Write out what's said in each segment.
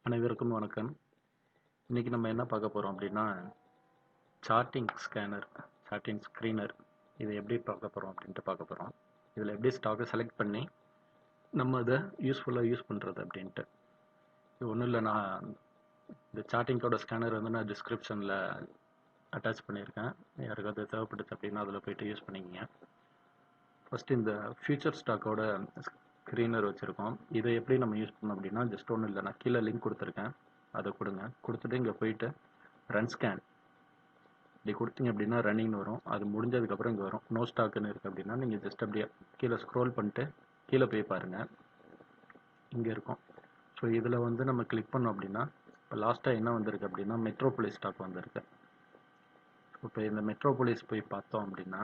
அனைவருக்கும் வணக்கம். இன்னைக்கு நம்ம என்ன பார்க்க போறோம் அப்படின்னா, சார்ட்டிங் ஸ்கேனர், சார்ட்டிங் ஸ்க்ரீனர் இதை எப்படி பார்க்க போறோம் அப்படின்ட்டு பார்க்க போறோம். இதில் எப்படி ஸ்டாக்கை செலக்ட் பண்ணி நம்ம இதை யூஸ்ஃபுல்லாக யூஸ் பண்ணுறது அப்படின்ட்டு. இது ஒன்றும் இல்லை, நான் இந்த சார்ட்டிங்கோட ஸ்கேனர் வந்து நான் டிஸ்கிரிப்ஷனில் அட்டாச் பண்ணியிருக்கேன். யாருக்காவது தேவைப்படுது அப்படின்னா அதில் போய்ட்டு யூஸ் பண்ணிக்கிங்க. ஃபஸ்ட்டு இந்த ஃபியூச்சர் ஸ்டாக்கோட ஸ்க்ரீனர் வச்சுருக்கோம். இதை எப்படி நம்ம யூஸ் பண்ணோம் அப்படின்னா, ஜஸ்ட் ஒன்றும் இல்லை, நான் கீழே லிங்க் கொடுத்துருக்கேன், அதை கொடுத்துட்டு இங்கே போயிட்டு ரன் ஸ்கேன் இப்படி கொடுத்தீங்க அப்படின்னா ரன்னிங்னு வரும். அது முடிஞ்சதுக்கப்புறம் இங்கே வரும் நோ ஸ்டாக்குன்னு இருக்குது அப்படின்னா நீங்கள் ஜஸ்ட் அப்படியே கீழே ஸ்க்ரோல் பண்ணிட்டு கீழே போய் பாருங்கள், இங்கே இருக்கும். ஸோ இதில் வந்து நம்ம கிளிக் பண்ணோம் அப்படின்னா இப்போ லாஸ்ட்டாக என்ன வந்திருக்கு அப்படின்னா மெட்ரோபோலிஸ் ஸ்டாக் வந்திருக்கு. இப்போ இந்த மெட்ரோபோலிஸ் போய் பார்த்தோம் அப்படின்னா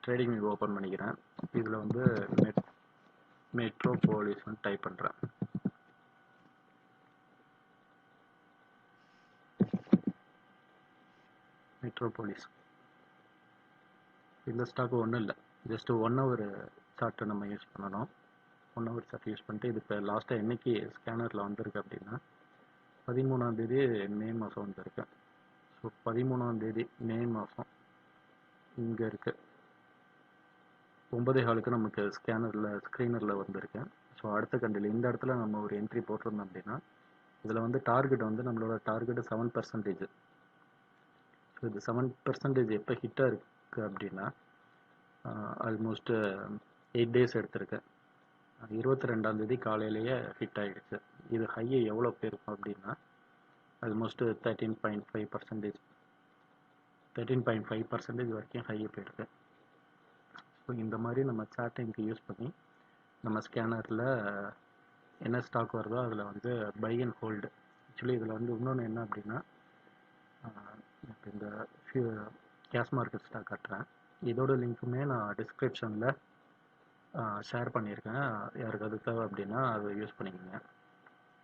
ட்ரேடிங் வியூ ஓப்பன் பண்ணிக்கிறேன். இதில் வந்து மெட்ரோபோலிஸ்ன்னு டைப் பண்ணுறேன். மெட்ரோபோலிஸ் இந்த ஸ்டாக்கு ஒன்றும் இல்லை, ஜஸ்ட் 1 ஹவர் சார்ட்டை நம்ம யூஸ் பண்ணணும். 1 ஹவர் சார்ட் யூஸ் பண்ணிட்டு இது இப்போ லாஸ்ட்டாக என்னைக்கு ஸ்கேனரில் வந்திருக்கு அப்படின்னா 13ஆம் தேதி மே மாதம் வந்திருக்கு. ஸோ 13ஆம் தேதி மே மாதம் இங்கே இருக்குது 9:15 நமக்கு ஸ்க்ரீனரில் வந்திருக்கு. ஸோ அடுத்த கண்டில் இந்த இடத்துல நம்ம ஒரு என்ட்ரி போட்டிருந்தோம் அப்படின்னா இதில் வந்து டார்கெட் வந்து நம்மளோட டார்கெட்டு 7%. ஸோ இது 7% எப்போ ஹிட்டாக இருக்குது அப்படின்னா ஆல்மோஸ்ட் 8 டேஸ் எடுத்திருக்கு. 22ஆம் தேதி காலையிலேயே ஹிட் ஆகிடுச்சு. இது ஹையை எவ்வளோ போயிருக்கும் அப்படின்னா ஆல்மோஸ்ட் 13.5%, 13.5% வரைக்கும் ஹையை போயிருக்கு. ஸோ இந்த மாதிரி நம்ம சார்ட்டிங்க்கு யூஸ் பண்ணி நம்ம ஸ்கேனரில் என்ன ஸ்டாக் வருதோ அதில் வந்து பை அண்ட் ஹோல்டு. ஆக்சுவலி இதில் வந்து இன்னொன்று என்ன அப்படின்னா இப்போ இந்த கேஷ் மார்க்கெட் ஸ்டாக் காட்டுறேன், இதோட லிங்க்குமே நான் டிஸ்கிரிப்ஷனில் ஷேர் பண்ணியிருக்கேன். யாருக்காவது தேவை அப்படின்னா அதை யூஸ் பண்ணிக்கோங்க.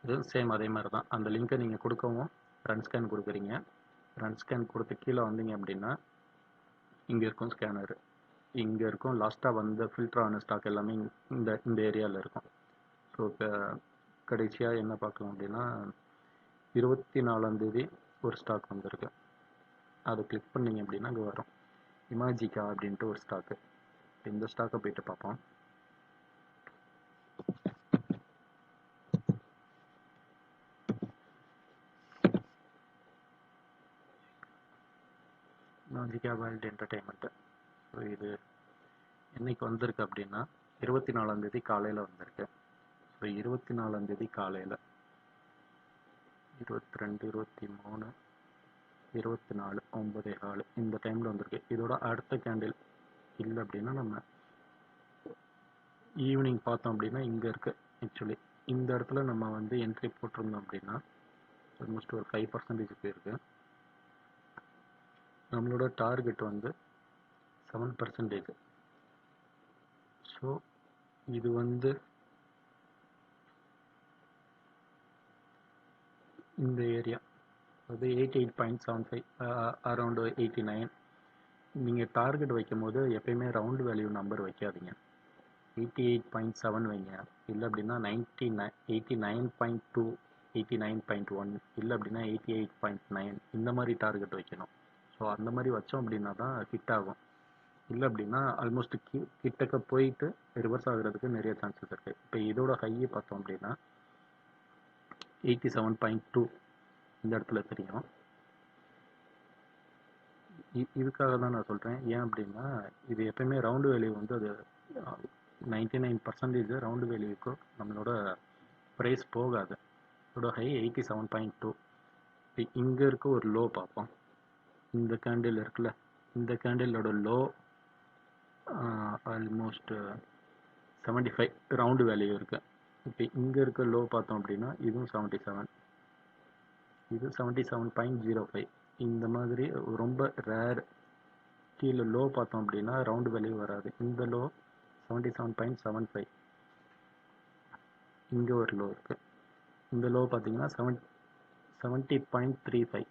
இது சேம் அதே மாதிரி தான். அந்த லிங்க்கை நீங்கள் கொடுக்கவும் ரன் ஸ்கேன் கொடுக்குறீங்க. ரன் ஸ்கேன் கொடுத்து கீழே வந்தீங்க அப்படின்னா இங்கே இருக்கும் ஸ்கேனர், இங்கே இருக்கும் லாஸ்ட்டாக வந்து ஃபில்டர் ஆன ஸ்டாக் எல்லாமே இந்த ஏரியாவில் இருக்கும். ஸோ இப்போ கடைசியாக என்ன பார்க்கலாம் அப்படின்னா 24ஆம் தேதி ஒரு ஸ்டாக் வந்திருக்கு. அதை கிளிக் பண்ணிங்க அப்படின்னா அங்கே வரும் இமாஜிகா அப்படின்ட்டு ஒரு ஸ்டாக்கு. இந்த ஸ்டாக்கை போயிட்டு பார்ப்போம். இமாஜிகா வேர்ல்டு என்டர்டெயின்மெண்ட்டு. ஸோ இது என்னைக்கு வந்திருக்கு அப்படின்னா 24ஆம் தேதி காலையில் வந்திருக்கு. ஸோ 24ஆம் தேதி காலையில் 22, 23, 24, 9:15 இந்த டைமில் வந்திருக்கு. இதோட அடுத்த கேண்டில் இல்லை அப்படின்னா நம்ம ஈவினிங் பார்த்தோம் அப்படின்னா இங்கே இருக்குது. ஆக்சுவலி இந்த இடத்துல நம்ம வந்து என்ட்ரி போட்டிருந்தோம் அப்படின்னா ஆல்மோஸ்ட் ஒரு 5% போயிருக்கு. நம்மளோட டார்கெட் வந்து 7%. ஸோ இது வந்து இந்த ஏரியா அது 88.75 அரௌண்டு 89. நீங்கள் டார்கெட் வைக்கும் போது எப்பயுமே ரவுண்டு வேல்யூ நம்பர் வைக்காதீங்க. 88.7 வைங்க, இல்லை அப்படின்னா 89.2, 89.1, இல்லை அப்படின்னா 88.9 இந்த மாதிரி டார்கெட் வைக்கணும். ஸோ அந்த மாதிரி வச்சோம் அப்படின்னா தான் ஹிட் ஆகும். இல்லை அப்படின்னா ஆல்மோஸ்ட் கிட்டக்க போயிட்டு ரிவர்ஸ் ஆகுறதுக்கு நிறைய சான்சஸ் இருக்குது. இப்போ இதோட ஹையை பார்த்தோம் அப்படின்னா 87.2 இந்த இடத்துல தெரியும். இதுக்காக தான் நான் சொல்கிறேன். ஏன் அப்படின்னா இது எப்பயுமே ரவுண்டு வேல்யூ வந்து அது 99% ரவுண்டு வேல்யூக்கு நம்மளோட ப்ரைஸ் போகாது. இதோட ஹை 87.2. இப்போ இங்கே இருக்க ஒரு லோ பார்ப்போம். இந்த கேண்டில் இருக்குல்ல, இந்த கேண்டிலோட லோ ஆல்மோஸ்ட் 75 ரவுண்டு வேல்யூ இருக்குது. இப்போ இங்கே இருக்க லோ பார்த்தோம் அப்படின்னா இதுவும் 77, இது 77.05. இந்த மாதிரி ரொம்ப ரேர். கீழே லோ பார்த்தோம் அப்படின்னா ரவுண்டு வேல்யூ வராது. இந்த லோ 77.75. இங்கே ஒரு லோ இருக்குது. இந்த லோ பார்த்தீங்கன்னா 70.35.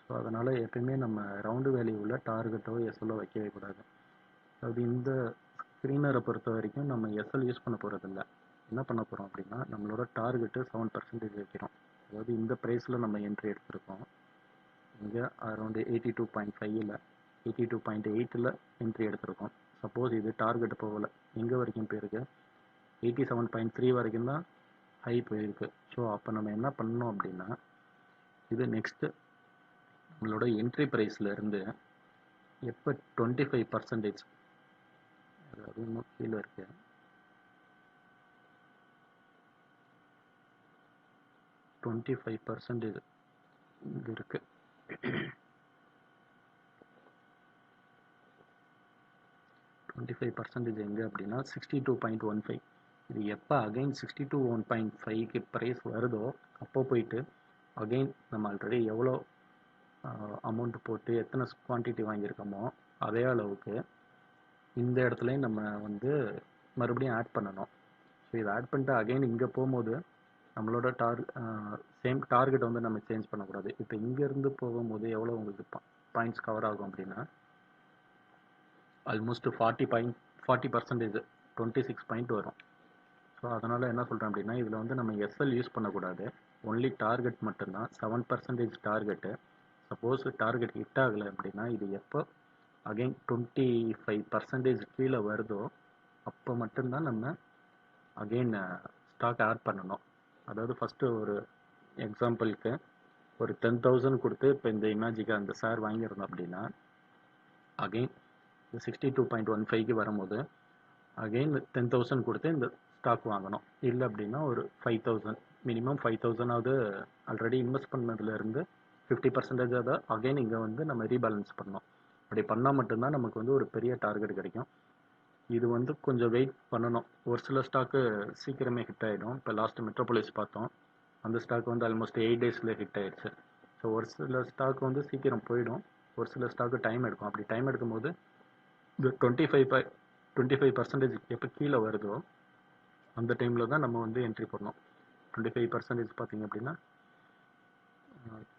ஸோ அதனால் எப்பயுமே நம்ம ரவுண்டு வேல்யூவில் டார்கெட்டோ எஸ்எல்லோ வைக்கவே கூடாது. அதாவது இந்த ஸ்க்ரீனரை பொறுத்த வரைக்கும் நம்ம எஸ்எல் யூஸ் பண்ண போகிறதில்ல. என்ன பண்ண போகிறோம் அப்படின்னா, நம்மளோட டார்கெட்டு 7% வைக்கிறோம். அதாவது இந்த ப்ரைஸில் நம்ம என்ட்ரி எடுத்திருக்கோம். இங்கே அரௌண்டு 82.5ல் 82.8ல் என்ட்ரி எடுத்திருக்கோம். சப்போஸ் இது டார்கெட் போகலை, எங்கே வரைக்கும் போயிருக்கு, 87.3 வரைக்கும் தான் ஹை போயிருக்கு. ஸோ அப்போ நம்ம என்ன பண்ணோம் அப்படின்னா, இது நெக்ஸ்ட்டு நம்மளோட என்ட்ரி ப்ரைஸ்லேருந்து எப்போ 25%, அதாவது இன்னும் கீழே இருக்குது, 25% இங்கே இருக்குது. 25% எங்கே அப்படின்னா 62.15. இது எப்போ அகைன் 62.1.5க்கு ப்ரைஸ் வருதோ அப்போ போயிட்டு அகைன் நம்ம ஆல்ரெடி எவ்வளோ அமௌண்ட் போட்டு எத்தனை குவான்டிட்டி வாங்கியிருக்கோமோ அதே அளவுக்கு இந்த இடத்துலையும் நம்ம வந்து மறுபடியும் ஆட் பண்ணணும். ஸோ இதை ஆட் பண்ணிட்டு அகைன் இங்கே போகும்போது நம்மளோட சேம் டார்கெட் வந்து நம்ம சேஞ்ச் பண்ணக்கூடாது. இப்போ இங்கேருந்து போகும்போது எவ்வளோ உங்களுக்கு பாயிண்ட்ஸ் கவர் ஆகும் அப்படின்னா ஆல்மோஸ்ட் 40%, 26 பாயிண்ட் வரும். ஸோ அதனால் என்ன சொல்கிறேன் அப்படின்னா, இதில் வந்து நம்ம எஸ்எல் யூஸ் பண்ணக்கூடாது, ஒன்லி டார்கெட் மட்டும்தான். 7% டார்கெட்டு. சப்போஸ் டார்கெட் ஹிட் ஆகலை அப்படின்னா இது எப்போ அகைன் 25% கீழே வருதோ அப்போ மட்டும்தான் நம்ம அகெயின் ஸ்டாக் ஆட் பண்ணணும். அதாவது ஃபஸ்ட்டு ஒரு எக்ஸாம்பிளுக்கு ஒரு 10,000 கொடுத்து இப்போ இந்த இமேஜிக்கு அந்த ஷேர் வாங்கியிருந்தோம் அப்படின்னா அகெயின் 62.15க்கு வரும்போது அகெயின் 10,000 கொடுத்து இந்த ஸ்டாக் வாங்கணும். இல்லை அப்படின்னா ஒரு 5,000, மினிமம் 5,000ஆவது ஆல்ரெடி இன்வெஸ்ட் பண்ணதுலேருந்து 50% அதை அகெயின் இங்கே வந்து நம்ம ரீபேலன்ஸ் பண்ணணும். அப்படி பண்ணால் மட்டும்தான் நமக்கு வந்து ஒரு பெரிய டார்கெட் கிடைக்கும். இது வந்து கொஞ்சம் வெயிட் பண்ணணும். ஒரு சில ஸ்டாக்கு சீக்கிரமே ஹிட் ஆகிடும். இப்போ லாஸ்ட் மெட்ரோபாலிஸ் பார்த்தோம், அந்த ஸ்டாக் வந்து ஆல்மோஸ்ட் 8 டேஸில் ஹிட் ஆயிடுச்சு. ஸோ ஒரு சில ஸ்டாக் வந்து சீக்கிரம் போயிடும், ஒரு சில ஸ்டாக்கு டைம் எடுக்கும். அப்படி டைம் எடுக்கும்போது இந்த 25% எப்போ கீழே வருதோ அந்த டைமில் தான் நம்ம வந்து என்ட்ரி பண்ணோம். 25% பார்த்தீங்க அப்படின்னா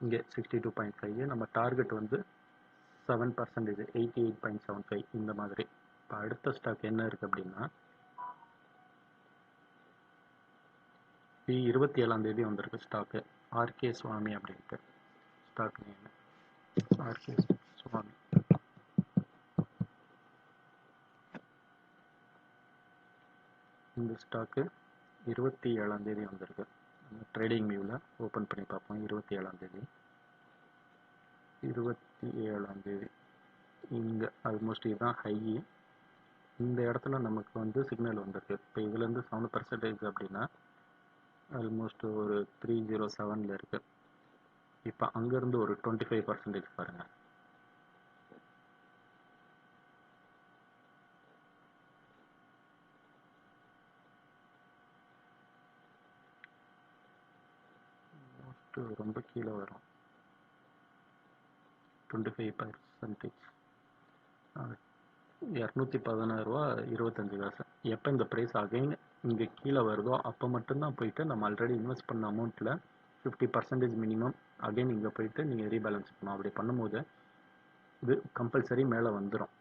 இங்கே 62.5, நம்ம டார்கெட் வந்து 7%, 88.75 இந்த மாதிரி. இப்போ அடுத்த ஸ்டாக் என்ன இருக்குது அப்படின்னா 27ஆம் தேதி வந்திருக்கு ஸ்டாக்கு, ஆர்கே சுவாமி அப்படின்ட்டு ஸ்டாக் நேம். ஆர்கே சுவாமி இந்த ஸ்டாக்கு 27ஆம் தேதி வந்திருக்கு. ட்ரேடிங் வியூவில் ஓப்பன் பண்ணி பார்ப்போம். 27ஆம் தேதி இங்கே ஆல்மோஸ்ட் இதுதான் ஹை. இந்த இடத்துல நமக்கு வந்து சிக்னல் வந்திருக்கு. இப்போ இதுலேருந்து 7% அப்படின்னா ஆல்மோஸ்ட் ஒரு 307ல் இருக்குது. இப்போ அங்கேருந்து ஒரு 25% பாருங்கள். ரொம்ப கீழே வரும், 25%, 216 ரூபா 25 காசு. எப்போ இந்த ப்ரைஸ் அகைன் இங்கே கீழே வருதோ அப்போ மட்டும்தான் போயிட்டு நம்ம ஆல்ரெடி இன்வெஸ்ட் பண்ண அமௌண்ட்டில் 50% மினிமம் அகைன் இங்கே போயிட்டு நீங்கள் ரீபேலன்ஸ் பண்ணணும். அப்படி பண்ணும்போது இது கம்பல்சரி மேலே வந்துடும்.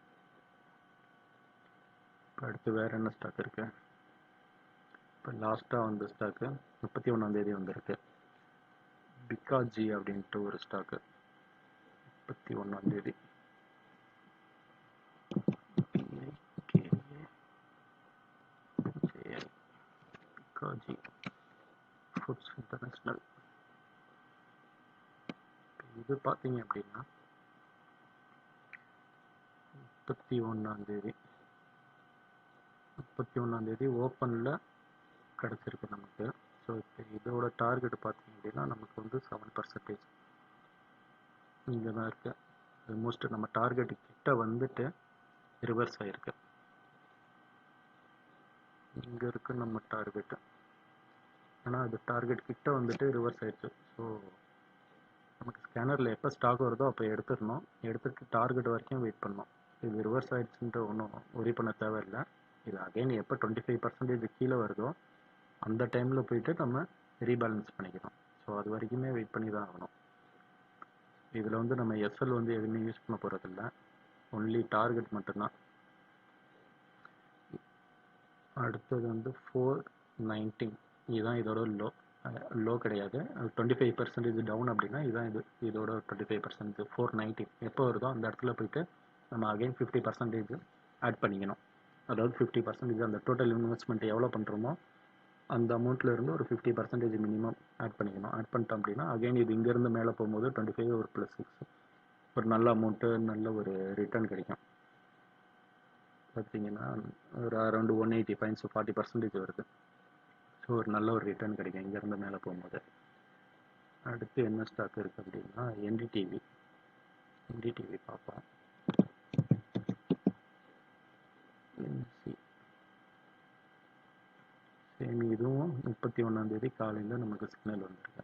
இப்போ அடுத்து வேறு என்ன ஸ்டாக் இருக்குது? இப்போ லாஸ்ட்டாக வந்த ஸ்டாக்கு 31ஆம் தேதி வந்திருக்கு, பிகாஜி அப்படின்ட்டு ஒரு ஸ்டாக்கு. 31ஆம் தேதி பிகாஜி ஃபுட்ஸ் இன்டர்நேஷ்னல். இது பார்த்தீங்க அப்படின்னா 31ஆம் தேதி ஓப்பனில் கிடச்சிருக்கு நமக்கு. ஸோ இப்போ இதோட டார்கெட் பார்த்தீங்க அப்படின்னா நமக்கு வந்து 7% இங்கே தான் இருக்குது. ஆல்மோஸ்ட் நம்ம டார்கெட்டு கிட்ட வந்துட்டு ரிவர்ஸ் ஆகிருக்கு. இங்கே இருக்குது நம்ம டார்கெட்டு, ஆனால் அது டார்கெட் கிட்ட வந்துட்டு ரிவர்ஸ் ஆயிடுச்சு. ஸோ நமக்கு ஸ்கேனரில் எப்போ ஸ்டாக் வருதோ அப்போ எடுத்துடணும், எடுத்துகிட்டு டார்கெட் வரைக்கும் வெயிட் பண்ணணும். இது ரிவர்ஸ் ஆயிடுச்சுன்ட்டு ஒன்றும் ஒரி பண்ண தேவையில்லை. இது அகைன் எப்போ 25% கீழே வருதோ அந்த டைமில் போயிட்டு நம்ம ரீபேலன்ஸ் பண்ணிக்கிறோம். ஸோ அது வரைக்குமே வெயிட் பண்ணி தான் ஆகணும். இதில் வந்து நம்ம எஸ்எல் வந்து எதுவுமே யூஸ் பண்ண போகிறதில்ல, ஒன்லி டார்கெட் மட்டும்தான். அடுத்தது வந்து 19 இதுதான் இதோட லோ. லோ கிடையாது, 25% டவுன் அப்படின்னா இதுதான் இதோட 25%. 490 எப்போ வருதோ அந்த இடத்துல போயிட்டு நம்ம அகைன் 50% ஆட் பண்ணிக்கணும். அதாவது 50% அந்த டோட்டல் இன்வெஸ்ட்மெண்ட் எவ்வளோ பண்ணுறோமோ அந்த அமௌண்ட்டில் இருந்து ஒரு 50% மினிமம் ஆட் பண்ணிக்கணும். ஆட் பண்ணிட்டோம் அப்படின்னா அகைன் இது இங்கேருந்து மேலே போகும்போது 25 ஒரு +6 ஒரு நல்ல அமௌண்ட்டு, நல்ல ஒரு ரிட்டர்ன் கிடைக்கும். பார்த்தீங்கன்னா ஒரு அரௌண்ட் 180 பாயிண்ட்ஸ் 40% வருது. ஸோ ஒரு நல்ல ஒரு ரிட்டர்ன் கிடைக்கும் இங்கேருந்து மேலே போகும்போது. அடுத்து என்ன ஸ்டாக் இருக்குது அப்படின்னா என்டிடிவி பார்ப்போம். சேம் இதுவும் 31 காலையில் நமக்கு சிக்னல் வந்திருக்கு.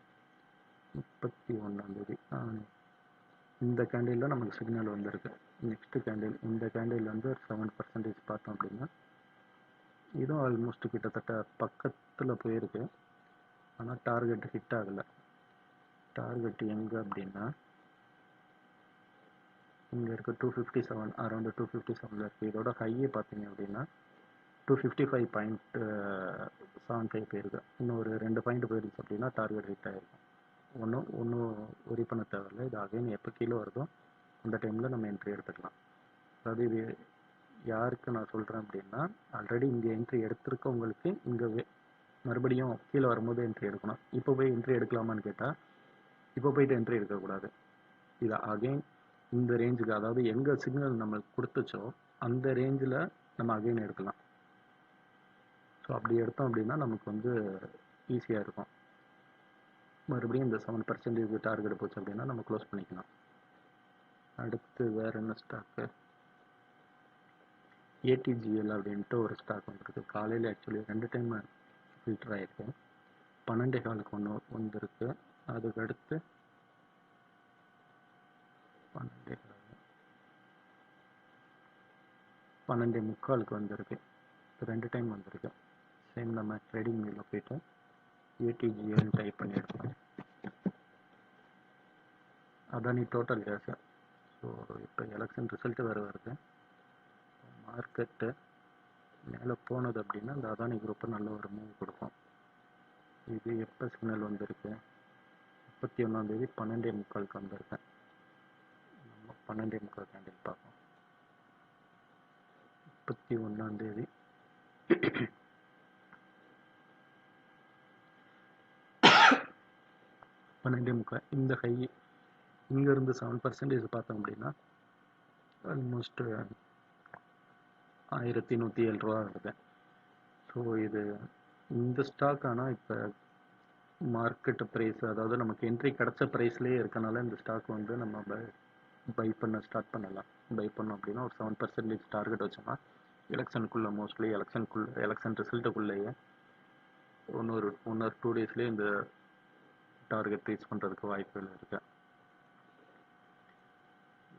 31 இந்த கேண்டிலில் நமக்கு சிக்னல் வந்திருக்கு. நெக்ஸ்ட் கேண்டில், இந்த கேண்டில் வந்து ஒரு 7% பார்த்தோம் அப்படின்னா இதுவும் ஆல்மோஸ்ட் கிட்டத்தட்ட பக்கத்தில் போயிருக்கு. ஆனால் டார்கெட் ஹிட் ஆகலை. டார்கெட் எங்கே அப்படின்னா இங்கே இருக்க 257, அரௌண்ட் 257 இருக்குது. இதோட ஹையை பார்த்தீங்க அப்படின்னா 255.75 போயிருக்கு. இன்னும் ஒரு 2 பாயிண்ட் போயிருச்சு அப்படின்னா டார்கெட் ஹிட் ஆகிருக்கும். ஒன்றும் ஒரி பண்ண தேவையில்லை. இது அகைன் எப்போ கீழே வருதோ அந்த டைமில் நம்ம என்ட்ரி எடுத்துக்கலாம். அதாவது இது யாருக்கு நான் சொல்கிறேன் அப்படின்னா, ஆல்ரெடி இங்கே என்ட்ரி எடுத்திருக்கவங்களுக்கு இங்கே மறுபடியும் கீழே வரும்போது என்ட்ரி எடுக்கணும். இப்போ போய் என்ட்ரி எடுக்கலாமான்னு கேட்டால் இப்போ போயிட்டு என்ட்ரி எடுக்கக்கூடாது. இது அகைன் இந்த ரேஞ்சுக்கு, அதாவது எங்கே சிக்னல் நம்மளுக்கு கொடுத்துச்சோ அந்த ரேஞ்சில் நம்ம அகைன் எடுக்கலாம். ஸோ அப்படி எடுத்தோம் அப்படின்னா நமக்கு வந்து ஈஸியாக இருக்கும். மறுபடியும் இந்த 7% டார்கெட் போச்சு அப்படின்னா நம்ம க்ளோஸ் பண்ணிக்கலாம். அடுத்து வேறு என்ன ஸ்டாக்கு, ஏடிஜிஎல் அப்படின்ட்டு ஒரு ஸ்டாக் வந்துருக்கு. காலையில் ஆக்சுவலி 2 டைம் ஃபில்டர் ஆகிருக்கு. 12:15 ஒன்று வந்துருக்கு. அதுக்கு அடுத்து 12:45 வந்திருக்கு. 2 டைம் வந்திருக்கு. சேம் நம்ம ட்ரேடிங் வியூவில் போயிட்டு ஏடிஜிஎல் டைப் பண்ணி எடுப்போம். Adani Total Gas. ஸோ இப்போ எலெக்ஷன் ரிசல்ட்டு வேறு வருது. மார்க்கெட்டு மேலே போனது அப்படின்னா இந்த அதானி குரூப்பை நல்ல ஒரு மூவ் கொடுக்கும். இது எப்போ சிக்னல் வந்திருக்கு, 31 12:45 வந்திருக்கேன். நம்ம 12:45 கேண்டில் பார்ப்போம். 31 12:45 இந்த ஹை இங்கேருந்து 7% பார்த்தோம் அப்படின்னா ஆல்மோஸ்ட் 1107 ரூபா வருது. ஸோ இது இந்த ஸ்டாக் ஆனால் இப்போ மார்க்கெட்டு ப்ரைஸ், அதாவது நமக்கு என்ட்ரி கிடச்ச ப்ரைஸ்லேயே இருக்கனால இந்த ஸ்டாக் வந்து நம்ம பை பண்ண ஸ்டார்ட் பண்ணலாம். பை பண்ணோம் அப்படின்னா ஒரு 7% டார்கெட் வச்சோம்னா எலெக்ஷனுக்குள்ளே, மோஸ்ட்லி எலெக்ஷன் ரிசல்ட்டுக்குள்ளேயே ஒன் ஆர் 2 டேஸ்லேயே இந்த டார்கெட் ரீச் பண்ணுறதுக்கு வாய்ப்புகள் இருக்கு.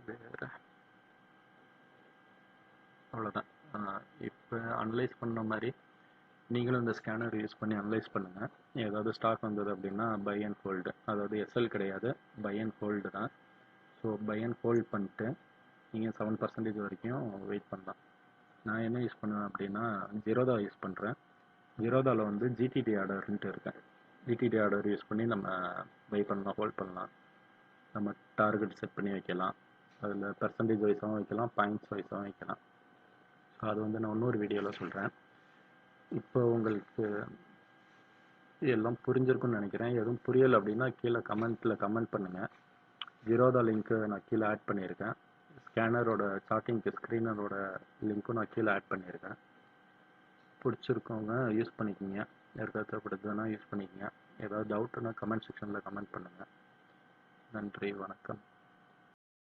வேறு அவ்வளோதான். இப்போ அனலைஸ் பண்ண மாதிரி நீங்களும் இந்த ஸ்கேனர் யூஸ் பண்ணி அனலைஸ் பண்ணுங்கள். ஏதாவது ஸ்டாக் வந்தது அப்படின்னா பை அண்ட் ஹோல்டு, அதாவது எஸ்எல் கிடையாது, பை அண்ட் ஹோல்டு தான். ஸோ பை அண்ட் ஹோல்ட் பண்ணிட்டு நீங்கள் 7% வரைக்கும் வெயிட் பண்ணலாம். நான் என்ன யூஸ் பண்ணுவேன் அப்படின்னா ஜீரோதா யூஸ் பண்ணுறேன். ஜீரோதாவில் வந்து ஜிடிடி ஆர்டர்ன்ட்டு இருக்கேன். ஜிடிடி ஆர்டர் யூஸ் பண்ணி நம்ம பை பண்ணலாம், ஹோல்ட் பண்ணலாம். நம்ம டார்கெட் செட் பண்ணி வைக்கலாம். அதில் பெர்சன்டேஜ் வைஸாகவும் வைக்கலாம், பாயிண்ட்ஸ் வைஸாகவும் வைக்கலாம். ஸோ அது வந்து நான் இன்னொரு வீடியோவில் சொல்கிறேன். இப்போ உங்களுக்கு எல்லாம் புரிஞ்சிருக்குன்னு நினைக்கிறேன். எதுவும் புரியலை அப்படின்னா கீழே கமெண்ட்டில் கமெண்ட் பண்ணுங்கள். ஜீரோதா லிங்க்கு நான் கீழே ஆட் பண்ணியிருக்கேன். ஸ்கேனரோட சார்ட்டிங்க்கு ஸ்க்ரீனரோட லிங்க்கும் நான் கீழே ஆட் பண்ணியிருக்கேன். பிடிச்சிருக்கவங்க யூஸ் பண்ணிக்கோங்க. யாருக்காவது தேவைப்படுதுன்னா யூஸ் பண்ணிக்கோங்க. ஏதாவது டவுட்டுன்னா கமெண்ட் செக்ஷனில் கமெண்ட் பண்ணுங்கள். நன்றி, வணக்கம்.